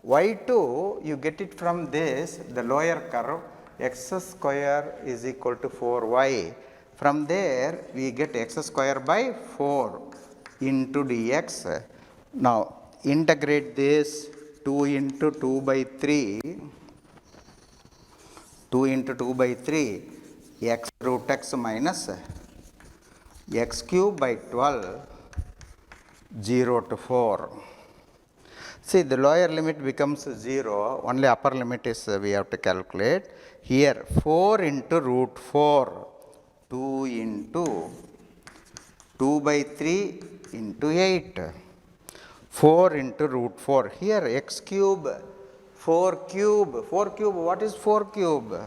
y2 you get it from this, the lower curve, x square is equal to 4y. From there we get x square by 4 into dx. Now integrate this 2 into 2 by 3, 2 into 2 by 3, x root x minus x cube by 12, 0 to 4. See, the lower limit becomes 0, only upper limit is we have to calculate. Here 4 into root 4, 2 into 2 by 3 into 8, 4 into root 4. Here x cube, 4 cube, 4 cube, what is 4 cube?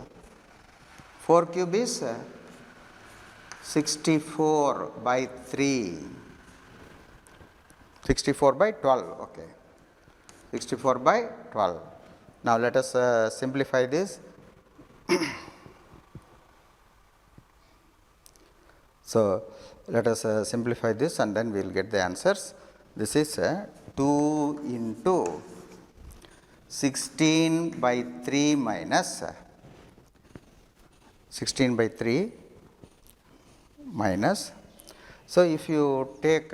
4 cube is 64 by 3. 64 by 12, okay. 64 by 12. Now let us simplify this. So let us simplify this and then we will get the answers. This is 2 into 16 by 3 minus 16 by 3 minus. So if you take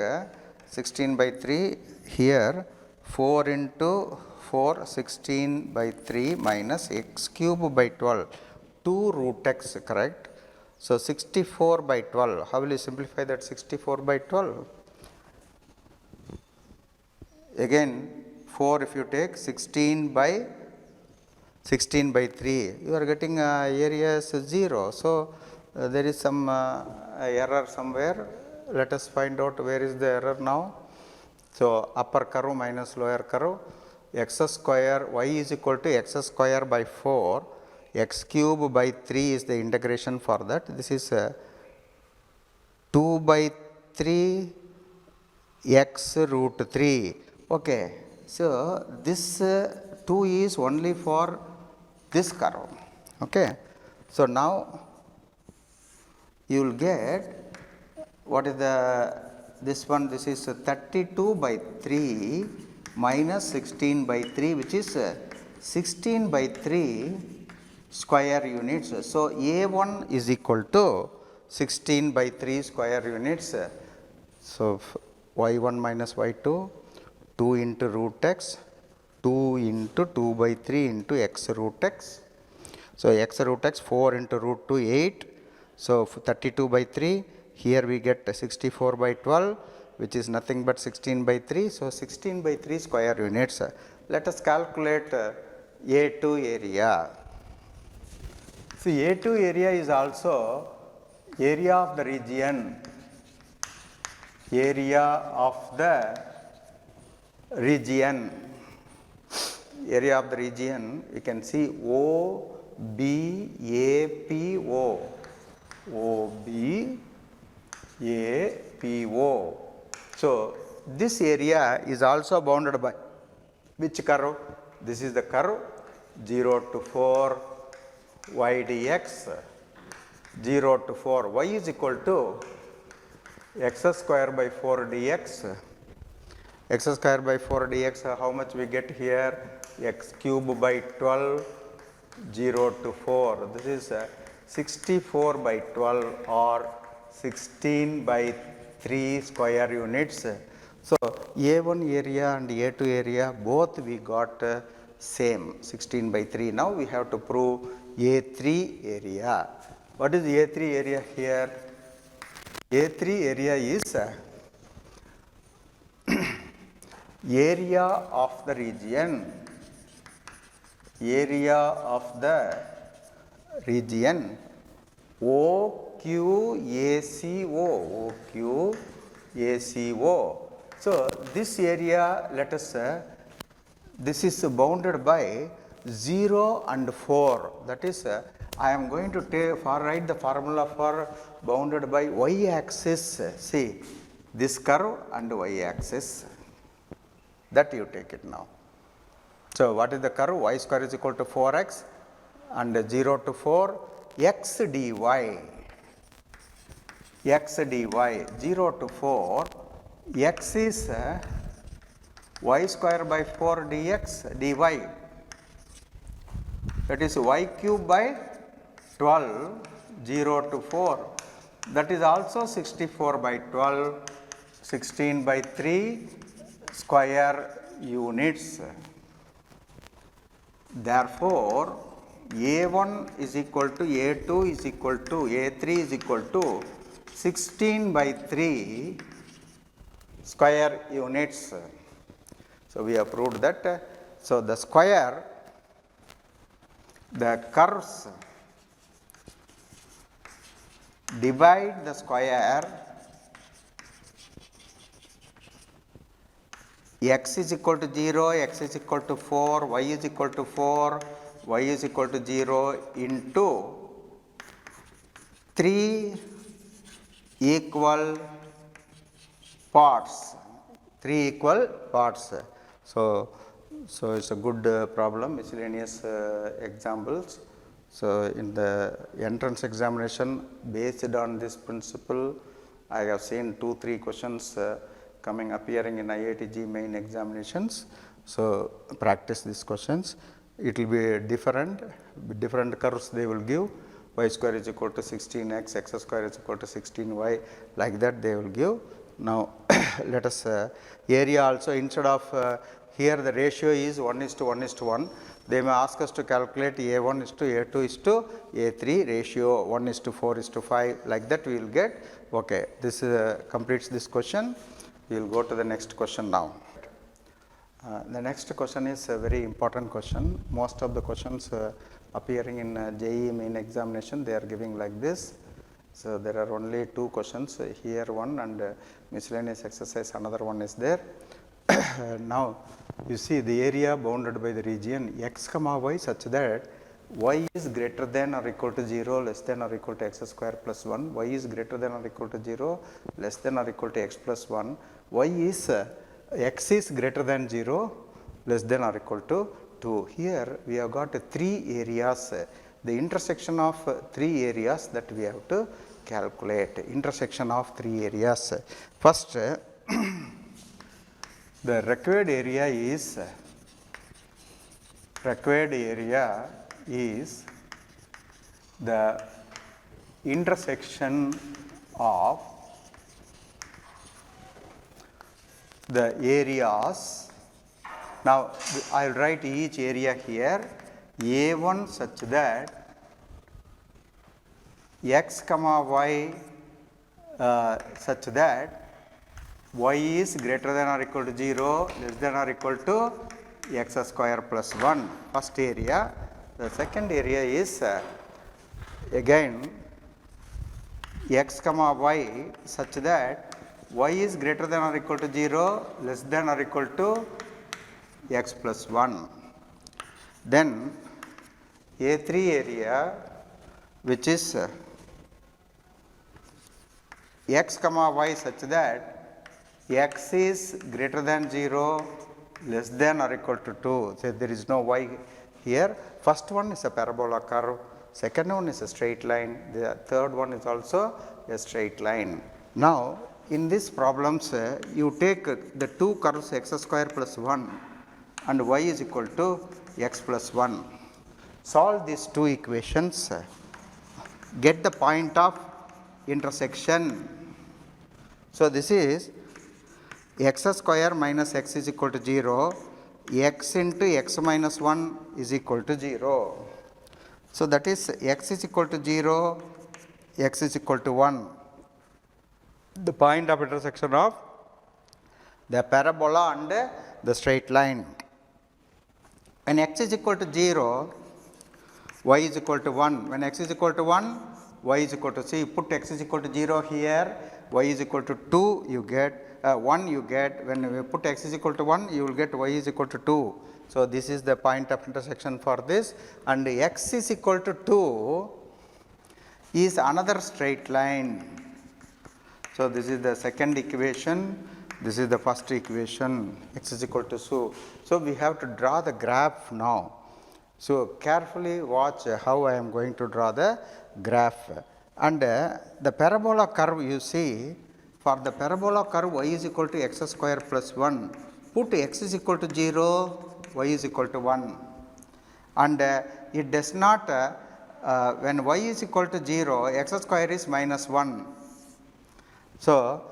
16 by 3 here, 4 into 4, 16 by 3 minus x cube by 12, 2 root x, correct? So 64 by 12, how will you simplify that 64 by 12? Again 4 if you take 16 by 3, you are getting area is 0. So there is some error somewhere. Let us find out where is the error now. So upper curve minus lower curve, x square, y is equal to x square by 4, x cube by 3 is the integration for that. This is 2 by 3 x root 3. Okay. So this 2 is only for this curve. Okay. So now you will get what is this one, this is 32 by 3 minus 16 by 3, which is 16 by 3 square units. So A1 is equal to 16 by 3 square units. So y1 minus y2, 2 into root x, 2 into 2 by 3 into x root x. So, x root x 4 into root 2 8. So, 32 by 3. Here we get 64 by 12, which is nothing but 16 by 3. So, 16 by 3 square units. Let us calculate A2 area. See, A2 area is also area of the region. Area of the region. Area of the region, you can see O, B, A, P, O. O, B, A, P, O. So, this area is also bounded by which curve? This is the curve 0 to 4 y dx. 0 to 4 y is equal to x square by 4 dx. X square by 4 dx, how much we get here? X cube by 12, 0 to 4. This is 64 by 12 or 16 by 3 square units. So, A1 area and A2 area both we got same 16 by 3. Now, we have to prove A3 area. What is A3 area here? A3 area is area of the region. Area of the region OQACO. OQACO. So, this area, let us this is bounded by 0 and 4. That is, I am going to write the formula for bounded by y axis. See, this curve and y axis. That you take it now. So, what is the curve? Y square is equal to 4x and 0 to 4 x dy. X dy 0 to 4 x is y square by 4 dx dy. That is y cube by 12 0 to 4. That is also 64 by 12 16 by 3 square units. Therefore, A1 is equal to A2 is equal to A3 is equal to 16 by 3 square units. So, we have proved that. So, the square, the curves divide the square x is equal to 0, x is equal to 4, y is equal to 4, y is equal to 0 into 3 equal parts. 3 equal parts. So, it's a good problem, miscellaneous examples. So, in the entrance examination, based on this principle, I have seen 2-3 questions appearing in IITG main examinations. So, practice these questions. It will be different curves they will give. Y square is equal to 16x, x square is equal to 16y, like that they will give. Now, let us area also, instead of here the ratio is 1:1:1. They may ask us to calculate A1 is to A2 is to A3 ratio 1:4:5, like that we will get. Okay, this completes this question. We will go to the next question now. The next question is a very important question. Most of the questions appearing in JEE main examination, they are giving like this. So, there are only 2 questions, here one and miscellaneous exercise another one is there. Now, you see the area bounded by the region x comma y such that y is greater than or equal to 0, less than or equal to x square plus 1, y is greater than or equal to 0, less than or equal to x plus 1, y is x is greater than 0, less than or equal to 2. Here we have got 3 areas, the intersection of 3 areas that we have to calculate, intersection of 3 areas. First, the required area is the intersection of the areas Now, I will write each area here, A1 such that x comma y such that y is greater than or equal to 0, less than or equal to x square plus 1, first area. The second area is again x comma y such that y is greater than or equal to 0, less than or equal to x plus 1. Then A3 area, which is x comma y such that x is greater than 0, less than or equal to 2. So, there is no y here. First one is a parabola curve, second one is a straight line, the third one is also a straight line. Now, in these problems, you take the two curves x square plus 1 and y is equal to x plus 1. Solve these two equations, get the point of intersection. So, this is x square minus x is equal to 0, x into x minus 1 is equal to 0. So, that is x is equal to 0, x is equal to 1. The point of intersection of the parabola and the straight line. When x is equal to 0, y is equal to 1. When x is equal to 1, y is equal to, see, put x is equal to 0 here, y is equal to 2, you get 1 you get, when we put x is equal to 1, you will get y is equal to 2. So, this is the point of intersection for this, and x is equal to 2 is another straight line. So, this is the second equation, this is the first equation, x is equal to 2. So, we have to draw the graph now. So, carefully watch how I am going to draw the graph. And the parabola curve, you see, for the parabola curve y is equal to x square plus 1, put x is equal to 0, y is equal to 1. And it does not, when y is equal to 0, x square is minus 1. So,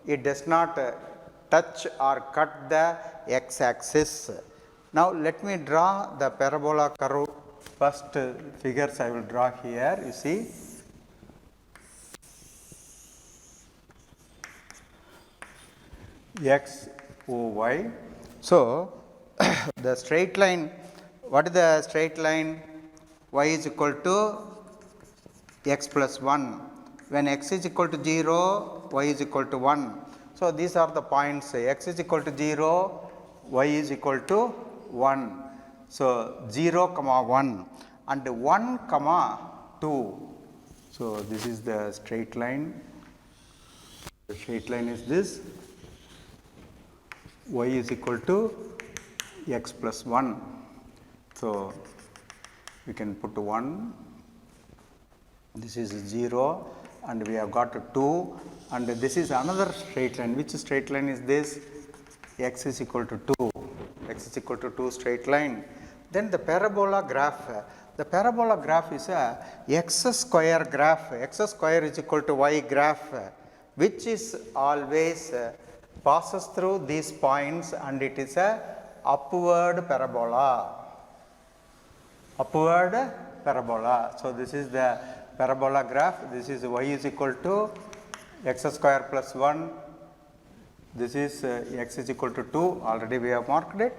it does not touch or cut the x axis. Now, let me draw the parabola curve. First figures I will draw here, you see. X, O, Y. So, the straight line, what is the straight line? Y is equal to x plus 1. When x is equal to 0, y is equal to 1. So, these are the points, x is equal to 0, y is equal to 1. So, 0 comma 1 and 1 comma 2. So, this is the straight line. The straight line is this, y is equal to x plus 1. So, we can put 1, this is 0 and we have got 2, and this is another straight line. Which straight line is this? X is equal to 2, x is equal to 2 straight line. Then the parabola graph. The parabola graph is a x square graph, x square is equal to y graph, which is always passes through these points and it is a upward parabola. Upward parabola. So, this is the parabola graph. This is y is equal to x square plus 1. This is x is equal to 2. Already we have marked it.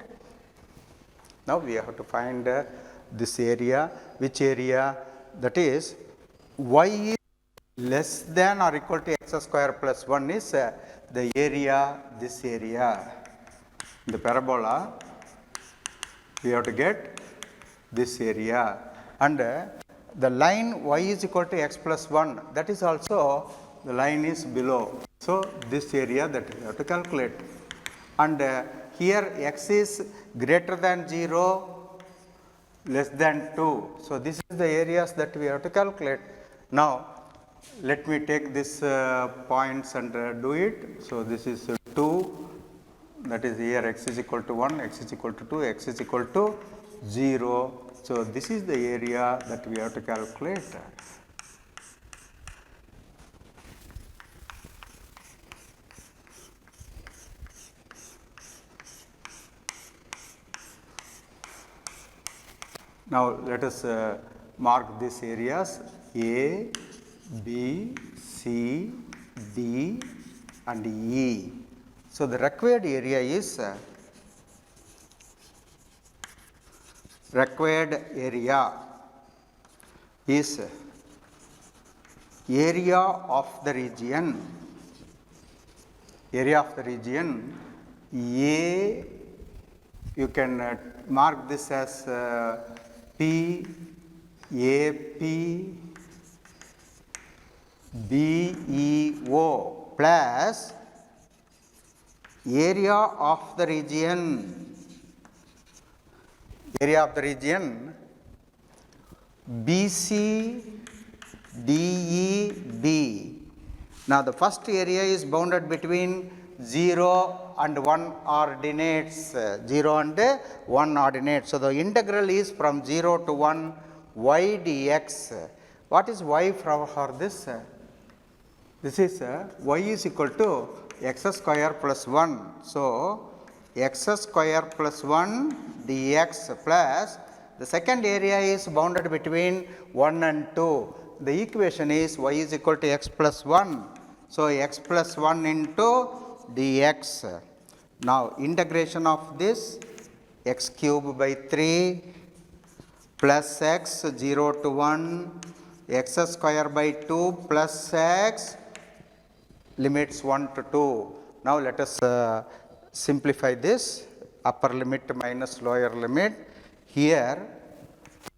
Now, we have to find this area. Which area? That is y is less than or equal to x square plus 1 is the area, this area. The parabola, we have to get this area, and the line y is equal to x plus 1, that is also the line is below. So, this area that we have to calculate, and here x is greater than 0, less than 2. So, this is the areas that we have to calculate. Now, let me take this points and do it. So, this is 2, that is here x is equal to 1, x is equal to 2, x is equal to 0. So, this is the area that we have to calculate. Now, let us mark these areas A, B, C, D and E. So, the required area is area of the region A. You can mark this as P, A, P, B, E, O plus area of the region BC, DEB. Now, the first area is bounded between 0 and 1 ordinates, 0 and 1 ordinates. So, the integral is from 0 to 1 y dx. What is y for this? This is y is equal to x square plus 1. So, x square plus 1 dx plus the second area is bounded between 1 and 2. The equation is y is equal to x plus 1. So, x plus 1 into dx. Now, integration of this x cube by 3 plus x 0 to 1 x square by 2 plus x limits 1 to 2. Now, let us simplify this upper limit minus lower limit. Here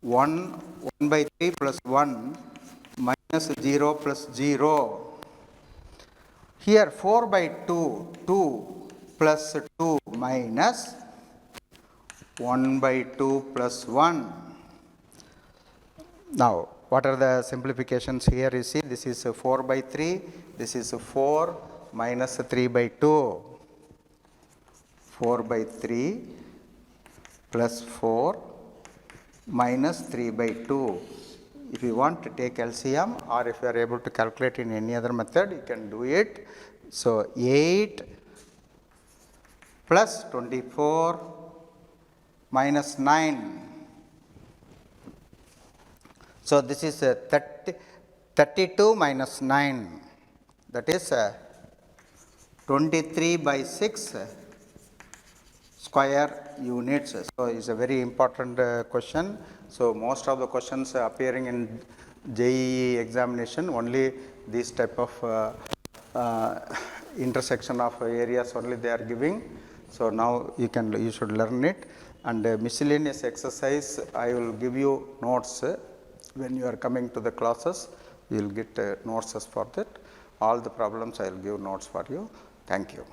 1 by 3 plus 1 minus 0 plus 0. Here 4 by 2, 2 plus 2 minus 1 by 2 plus 1. Now, what are the simplifications here? You see, this is 4 by 3, this is 4 minus 3 by 2. 4 by 3 plus 4 minus 3 by 2. If you want to take LCM or if you are able to calculate in any other method, you can do it. So, 8 plus 24 minus 9. So, this is 32 minus 9, that is 23 by 6 square units. So, it is a very important question. So, most of the questions appearing in JEE examination, only this type of intersection of areas only they are giving. So, now you should learn it, and miscellaneous exercise I will give you notes. When you are coming to the classes, you will get notes for that. All the problems I will give notes for you. Thank you.